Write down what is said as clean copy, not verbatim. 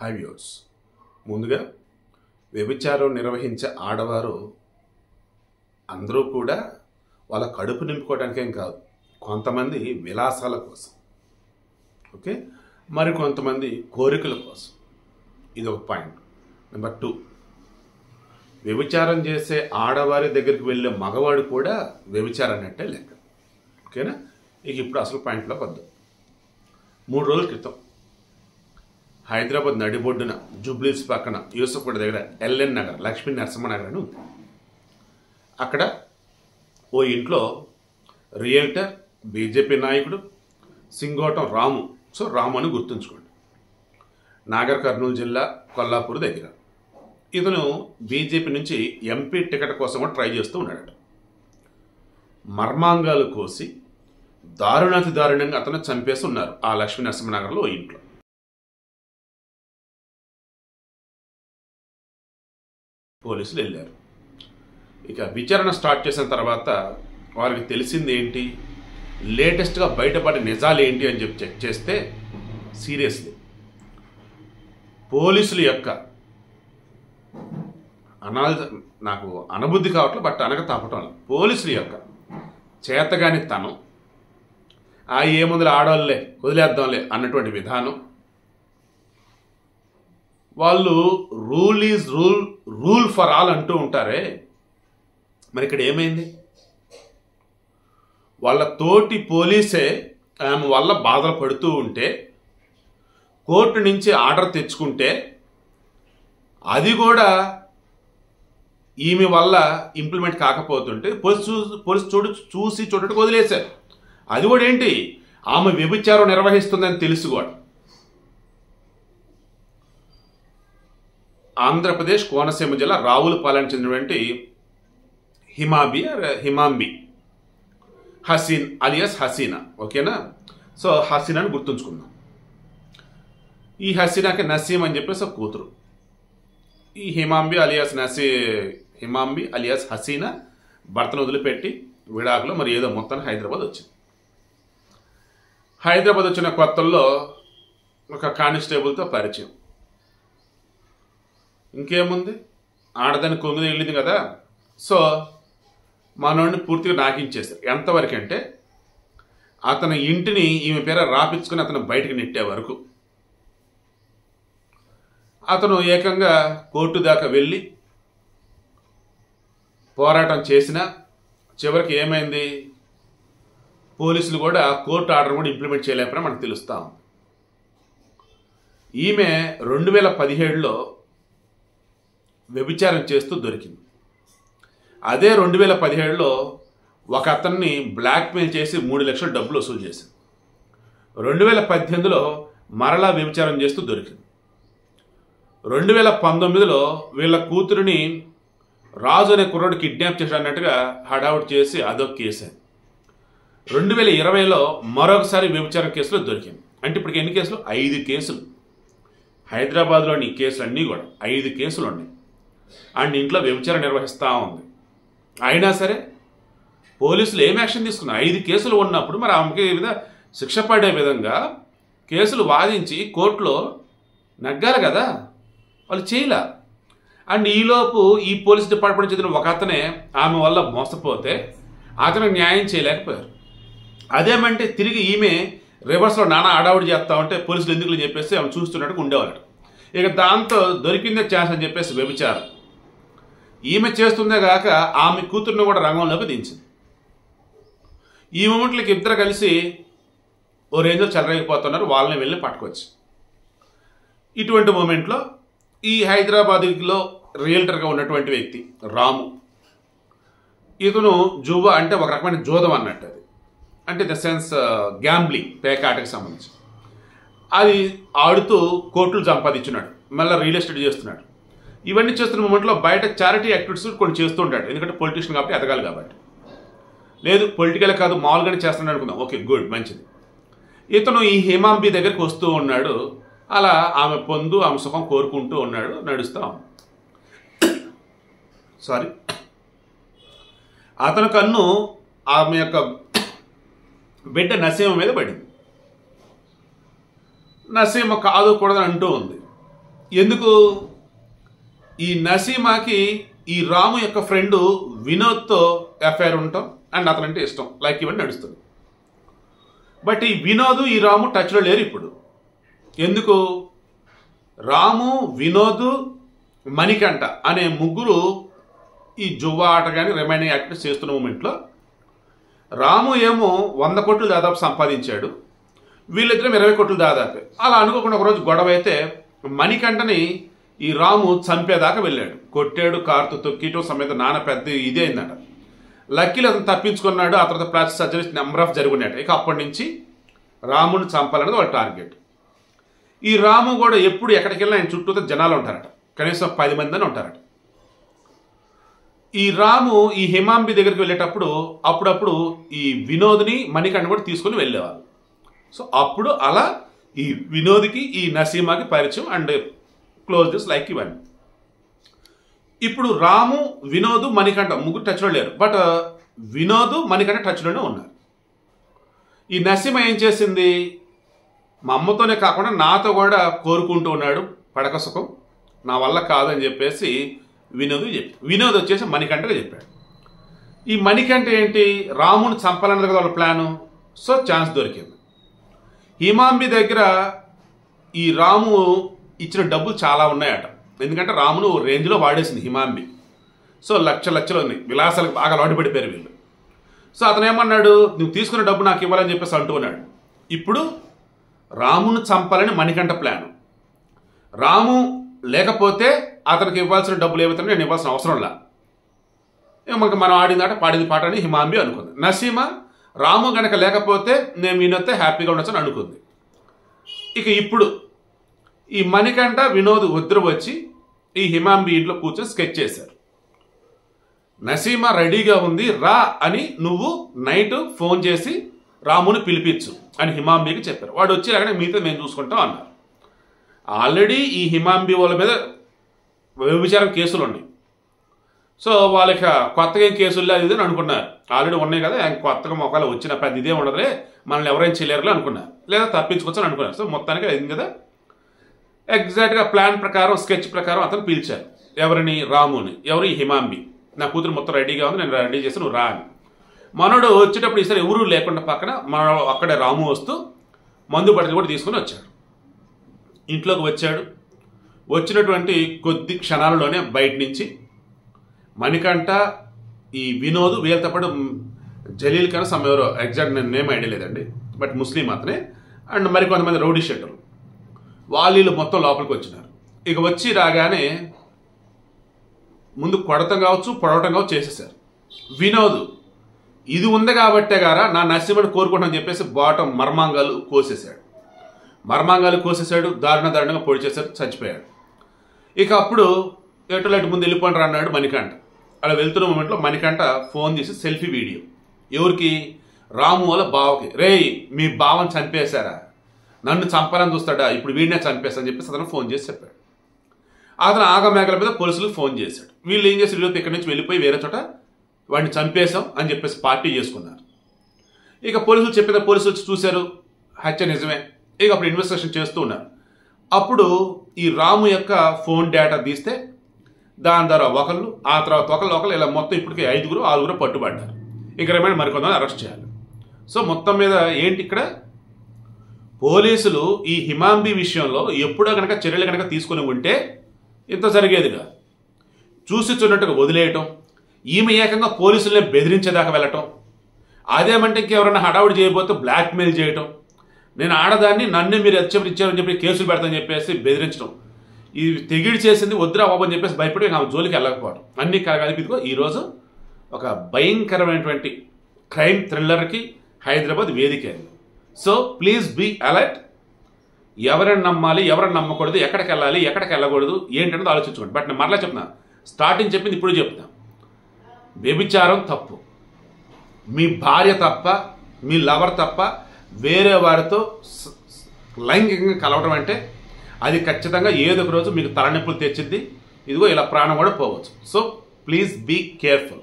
High viewers, ముందుగా వ్యభిచారం నిర్వహించే ఆడవారు అందరూ కూడా వాళ్ళ కడుపు నింపుకోవడానికేం కాదు, కొంతమంది విలాసాల కోసం, ఓకే, మరి కొంతమంది కోరికల కోసం. ఇది ఒక పాయింట్. నెంబర్ 2, వ్యభిచారం చేసే ఆడవారి దగ్గరికి వెళ్ళే మగవాడు కూడా వ్యభిచారం అన్నట్టే లెక్క. ఓకేనా? ఇక ఇప్పుడు అసలు పాయింట్లోకి వద్దాం. 3 రోజుల క్రితం హైదరాబాద్ నడిబొడ్డున జూబ్లీస్ పక్కన యూసఫ్గూడ దగ్గర ఎల్ఎన్ నగర్, లక్ష్మీ నరసింహనగర్ అని ఉంది. అక్కడ ఓ ఇంట్లో రియల్టర్, బీజేపీ నాయకుడు సింగోటం రాము, రాము అని గుర్తుంచుకోండి, నాగర్ కర్నూలు జిల్లా కొల్లాపూర్ దగ్గర. ఇతను బీజేపీ నుంచి ఎంపీ టికెట్ కోసం కూడా ట్రై చేస్తూ ఉన్నాడట. మర్మాంగాలు కోసి దారుణాతి దారుణంగా అతను చంపేసి ఉన్నారు ఆ లక్ష్మీ నరసింహనగర్లో ఓ ఇంట్లో. పోలీసులు వెళ్ళారు. ఇక విచారణ స్టార్ట్ చేసిన తర్వాత వారికి తెలిసింది ఏంటి, లేటెస్ట్గా బయటపడే నిజాలు ఏంటి అని చెప్పి చెక్ చేస్తే సీరియస్లీ పోలీసుల యొక్క నాకు అనబుద్ధి కావట్లేదు, బట్ అనక తప్పటం పోలీసుల యొక్క చేతగాని తనం, ఏముందులు ఆడవాళ్ళే వదిలేద్దాంలే అన్నటువంటి విధానం, వాళ్ళు rule is rule for all అంటూ ఉంటారే, మరి ఇక్కడ ఏమైంది? వాళ్ళ తోటి పోలీసే ఆమె వల్ల బాధలు పడుతూ ఉంటే కోర్టు నుంచి ఆర్డర్ తెచ్చుకుంటే అది కూడా ఈమె వల్ల ఇంప్లిమెంట్ కాకపోతుంటే పోలీసు చూసి చూడటకు వదిలేశారు. అది కూడా ఏంటి, ఆమె వ్యభిచారం నిర్వహిస్తుందని తెలుసు కూడా. ఆంధ్రప్రదేశ్ కోనసీమ జిల్లా రావులపాలెం చెందినటువంటి హిమాంబి హసీన్ అలియాస్ హసీనా, ఓకేనా? సో హసీనాని గుర్తుంచుకుందాం. ఈ హసీనాకి నసీం అని చెప్పేసి ఒక కూతురు. ఈ హిమాంబి అలియాస్ హసీనా భర్తను వదిలిపెట్టి విడాకులో మరి ఏదో మొత్తాన్ని హైదరాబాద్ వచ్చింది. హైదరాబాద్ వచ్చిన కొత్తల్లో ఒక కానిస్టేబుల్తో పరిచయం. ఇంకేముంది, ఆడదాన్ని కొంగుది వెళ్ళింది కదా, సో మనోడిని పూర్తిగా నాకించేస్తారు. ఎంతవరకు అంటే అతని ఇంటిని ఈమె పేర రాపించుకుని అతను బయటకు నెట్టే వరకు. అతను ఏకంగా కోర్టు దాకా వెళ్ళి పోరాటం చేసినా చివరికి ఏమైంది, పోలీసులు కూడా కోర్టు ఆర్డర్ కూడా ఇంప్లిమెంట్ చేయలేకపోయినా మనకు తెలుస్తా ఉంది. ఈమె 2017లో వ్యభిచారం చేస్తూ దొరికింది. అదే 2017లో ఒక అతన్ని బ్లాక్మెయిల్ చేసి 3 లక్షల డబ్బులు వసూలు చేసింది. 2018లో మరలా వ్యభిచారం చేస్తూ దొరికింది. 2019లో వీళ్ళ కూతురిని రాజు అనే కుర్రాడు కిడ్నాప్ చేశాడు అన్నట్టుగా హడావుట్ చేసి అదొక కేసు. 2020లో మరొకసారి వ్యభిచారం కేసులో దొరికింది. అంటే ఇప్పటికి ఎన్ని కేసులు? 5 కేసులు. హైదరాబాద్లోని కేసులు అన్నీ కూడా 5 కేసులు ఉన్నాయి. అండ్ ఇంట్లో వ్యభిచారం నిర్వహిస్తూ ఉంది. అయినా సరే పోలీసులు ఏం యాక్షన్ తీసుకున్నారు? 5 కేసులు ఉన్నప్పుడు మరి ఆమెకి శిక్ష పడే విధంగా కేసులు వాదించి కోర్టులో నగ్గారు కదా, వాళ్ళు చేయలే. అండ్ ఈలోపు ఈ పోలీస్ డిపార్ట్మెంట్ చెందిన ఒక అతనే ఆమె వల్ల మోసపోతే అతను న్యాయం చేయలేకపోయారు. అదేమంటే తిరిగి ఈమె రివర్స్లో నానా అడావుడి చేస్తా ఉంటే పోలీసులు ఎందుకు చెప్పేసి ఆమె చూస్తున్నట్టు ఉండేవాళ్ళు. ఇక దాంతో దొరికిందే ఛాన్స్ అని చెప్పేసి వ్యభిచారం ఈమె చేస్తుందే కాక ఆమె కూతుర్ని కూడా రంగంలోకి దించింది. ఈ మూమెంట్లకి ఇద్దరు కలిసి ఓ రేంజ్లో చెలరేగిపోతున్నారు, వాళ్ళని వెళ్ళి పట్టుకోవచ్చు. ఇటువంటి మూమెంట్లో ఈ హైదరాబాద్లో రియల్టర్గా ఉన్నటువంటి వ్యక్తి రాము, ఇతను జువా అంటే ఒక రకమైన జోదం అన్నట్టు, అది అంటే ద సెన్స్ గ్యాంబ్లింగ్, పేకాటకి సంబంధించి అది ఆడుతూ కోట్లు సంపాదించున్నాడు, మళ్ళీ రియల్ ఎస్టేట్ చేస్తున్నాడు. ఇవన్నీ చేస్తున్న మూమెంట్లో బయట చారిటీ యాక్టివిటీస్ కొన్ని చేస్తూ ఉంటాడు, ఎందుకంటే పొలిటీషియన్ కాబట్టి ఎదగాలి కాబట్టి. లేదు పొలిటికల్ కాదు మామూలుగానే చేస్తున్నాడు అనుకుందాం, ఓకే గుడ్, మంచిది. ఇతను ఈ హిమాంబి దగ్గరికి వస్తూ ఉన్నాడు, అలా ఆమె పొందు ఆమె సుఖం కోరుకుంటూ ఉన్నాడు, నడుస్తూ. సారీ, అతని కన్ను ఆమె యొక్క బిడ్డ నసీమ మీద పడింది. నసీమ కాదు కూడదని అంటూ ఉంది. ఎందుకు ఈ నసీమాకి ఈ రాము యొక్క ఫ్రెండ్ వినోద్తో అఫైర్ ఉండటం అండ్ అతనంటే ఇష్టం, లైక్ ఇవన్నీ నడుస్తుంది. బట్ ఈ వినోద్ ఈ రాము టచ్లో లేరు ఇప్పుడు. ఎందుకు? రాము, వినోద్, మణికంఠ అనే ముగ్గురు ఈ జువ్వా ఆట కానీ రిమైనింగ్ యాక్టివిటీస్ చేస్తున్న మూమెంట్లో రాము ఏమో 100 కోట్లు దాదాపు సంపాదించాడు, వీళ్ళిద్దరం 20 కోట్లు దాదాపే. అలా అనుకోకుండా ఒకరోజు గొడవ అయితే మణికంఠని ఈ రాము చంపేదాకా వెళ్ళాడు, కొట్టాడు, కారుతో తొక్కిటో సమేత నాన్న పెద్ద ఇదే అయిందట. లక్కీలో అతను తప్పించుకున్నాడు. ఆ తర్వాత ప్లాస్టిక్ సర్జరీ నెంబర్ ఆఫ్ జరుగున్నాడు. ఇక అప్పటి నుంచి రాముని చంపాలనేది వాళ్ళ టార్గెట్. ఈ రాము కూడా ఎప్పుడు ఎక్కడికి వెళ్ళినా ఆయన చుట్టూతో జనాలు ఉంటారట, కనీసం 10 మంది అని ఉంటారట. ఈ రాము ఈ హిమాంబి దగ్గరికి వెళ్ళేటప్పుడు అప్పుడప్పుడు ఈ వినోద్ని మణికంఠ కూడా తీసుకుని వెళ్ళేవాళ్ళు. సో అప్పుడు అలా ఈ వినోద్కి ఈ నసీమాకి పరిచయం అండ్ క్లోజ్ దిస్ లైక్ ఇవన్నీ. ఇప్పుడు రాము, వినోద్, మణికంఠ ముగ్గురు టచ్లో లేరు. బట్ వినోద్, మణికంఠ టచ్లోనే ఉన్నారు. ఈ నసీమ ఏం చేసింది, మా అమ్మతోనే కాకుండా నాతో కూడా కోరుకుంటూ ఉన్నాడు పడక సుఖం, నా వల్ల కాదని చెప్పేసి వినోద్ వచ్చేసి మణికంఠగా చెప్పాడు. ఈ మణికంఠ ఏంటి, రాముని చంపాలన్నది కదా వాళ్ళ ప్లాను. సో ఛాన్స్ దొరికింది. హిమాంబి దగ్గర ఈ రాము ఇచ్చిన డబ్బులు చాలా ఉన్నాయట. ఎందుకంటే రామును రేంజ్లో వాడేసింది హిమాంబి. సో లక్షలు ఉన్నాయి, విలాసాలకు బాగా లోటుపడిపోయారు వీళ్ళు. సో అతను ఏమన్నాడు, నువ్వు తీసుకున్న డబ్బు నాకు ఇవ్వాలని చెప్పేసి అంటూ ఉన్నాడు. ఇప్పుడు రామును చంపాలని మణికంఠ ప్లాను. రాము లేకపోతే అతనికి ఇవ్వాల్సిన డబ్బులు ఏవైతే నేను ఇవ్వాల్సిన అవసరం లే, మనకు మనం ఆడిందాట పాడింది పాట అని హిమాంబి అనుకుంది. నసీమ రాము కనుక లేకపోతే నేను వినోద్తో హ్యాపీగా ఉండొచ్చని అనుకుంది. ఇక ఇప్పుడు ఈ మణికంఠ, వినోద్ ఇద్దరు వచ్చి ఈ హిమాంబి ఇంట్లో కూర్చొని స్కెచ్ చేశారు. నసీమ రెడీగా ఉంది, రా అని నువ్వు నైట్ ఫోన్ చేసి రాముని పిలిపించు అని హిమాంబికి చెప్పారు. వాడు వచ్చి అక్కడ మీతో మేము చూసుకుంటాం అన్నారు. ఆల్రెడీ ఈ హిమాంబి వాళ్ళ మీద వ్యభిచారం కేసులు ఉన్నాయి. సో వాళ్ళకి కొత్తగా ఏం కేసులు లేదు అని అనుకున్నారు. ఆల్రెడీ ఉన్నాయి కదా, కొత్తగా మొక్కలు వచ్చిన పెద్ద ఇదే ఉండదులే, మనల్ని ఎవరైనా చేయలేరులే అనుకున్నారు, లేదా తప్పించుకోవచ్చని అనుకున్నారు. సో మొత్తానికి అయింది కదా. ఎగ్జాక్ట్గా ప్లాన్ ప్రకారం, స్కెచ్ ప్రకారం అతను పిలిచారు. ఎవరిని? రాముని. ఎవరు? ఈ హిమాంబి. నా కూతురు మొత్తం రెడీగా ఉంది, నేను రెడీ చేసి నువ్వు రా అని. మనోడు వచ్చేటప్పుడు ఈసారి ఎవరు లేకుండా పక్కన మన అక్కడే రాము వస్తూ మందు బట్టలు కూడా తీసుకుని వచ్చాడు. ఇంట్లోకి వచ్చాడు. వచ్చినటువంటి కొద్ది క్షణాలలోనే బయట నుంచి మణికంఠ, ఈ వినోద్, వీళ్ళతో పాటు జలీల్ ఖాన్ ఎవరో ఎగ్జాక్ట్ నేను నేమ్ ఐడియా లేదండి, బట్ ముస్లిం అతనే, అండ్ మరి కొంతమంది రౌడీ షెట్టర్లు వాళ్ళు మొత్తం లోపలికి వచ్చినారు. ఇక వచ్చి రాగానే ముందు కొడటం కావచ్చు, పొడవటం కావచ్చు చేసేసారు. వినోద్ ఇది ఉంది కాబట్టే గారా నా నరసింహుడు కోరుకుంటామని చెప్పేసి బాటం మర్మాంగాలు కోసేశాడు, దారుణంగా పొడి చేశారు, చచ్చిపోయాడు. ఇక అప్పుడు ఎటు ముందు వెళ్ళిపోండి అన్నాడు మణికంఠ. అలా వెళ్తున్న మూమెంట్లో మణికంఠ ఫోన్ తీసి సెల్ఫీ వీడియో ఎవరికి? రాము వాళ్ళ బావకి. రేయ్ మీ బావని చంపేశారా, నన్ను చంపాలని చూస్తాడా, ఇప్పుడు వీడినే చంపేస్తానని చెప్పేసి అతను ఫోన్ చేసి చెప్పాడు. అతను ఆగమేఘల మీద పోలీసులకు ఫోన్ చేశాడు. వీళ్ళు ఏం చేసి వీళ్ళు ఇక్కడి నుంచి వెళ్ళిపోయి వేరే చోట వాడిని చంపేశాం అని చెప్పేసి పార్టీ చేసుకున్నారు. ఇక పోలీసులు వచ్చి చూశారు, హత్య నిజమే. ఇక అప్పుడు ఇన్వెస్టిగేషన్ చేస్తూ ఉన్నారు. అప్పుడు ఈ రాము యొక్క ఫోన్ డేటా తీస్తే దాని ద్వారా ఒకళ్ళు, ఆ తర్వాత ఒకళ్ళు ఇలా మొత్తం ఇప్పటికే 5-6 పట్టుబడ్డారు. ఇక రిమైండ్ మరికొందరు అరెస్ట్ చేయాలి. సో మొత్తం మీద ఏంటి ఇక్కడ పోలీసులు ఈ హిమాంబి విషయంలో ఎప్పుడో కనుక చర్యలు కనుక తీసుకుని ఉంటే ఇంత జరిగేదిగా. చూసి చూడట్టుగా వదిలేయటం, ఈమె ఏకంగా పోలీసులనే బెదిరించేదాకా వెళ్ళటం, అదేమంటే ఇంకెవరన్నా హడావుడి చేయబోతే బ్లాక్మెయిల్ చేయటం, నేను ఆడదాన్ని నన్ను మీరు ఇచ్చారని చెప్పి కేసులు పెడతానని చెప్పేసి బెదిరించడం, ఇది తెగిడి చేసింది వద్దురా బాబు అని చెప్పేసి భయపడి ఆమె జోలికి వెళ్ళకపోవడం, అన్ని కలిపి ఇదిగో ఈరోజు ఒక భయంకరమైనటువంటి క్రైమ్ థ్రిల్లర్కి హైదరాబాద్ వేదిక అయింది. So please be alert. ఎవరైనా నమ్మాలి, ఎవరైనా నమ్మకూడదు, ఎక్కడికి వెళ్ళాలి, ఎక్కడికి వెళ్ళకూడదు ఏంటనేది ఆలోచించుకోండి. బట్ నేను మరలా చెప్తున్నా, స్టార్టింగ్ చెప్పింది ఇప్పుడు చెప్తున్నా, వ్యభిచారం తప్పు. మీ భార్య తప్ప, మీ లవర్ తప్ప వేరే వారితో లైంగికంగా కలవడం అంటే అది ఖచ్చితంగా ఏదో ఒక రోజు మీకు తలనొప్పులు తెచ్చిద్ది. ఇదిగో ఇలా ప్రాణం కూడా పోవచ్చు. So please be careful.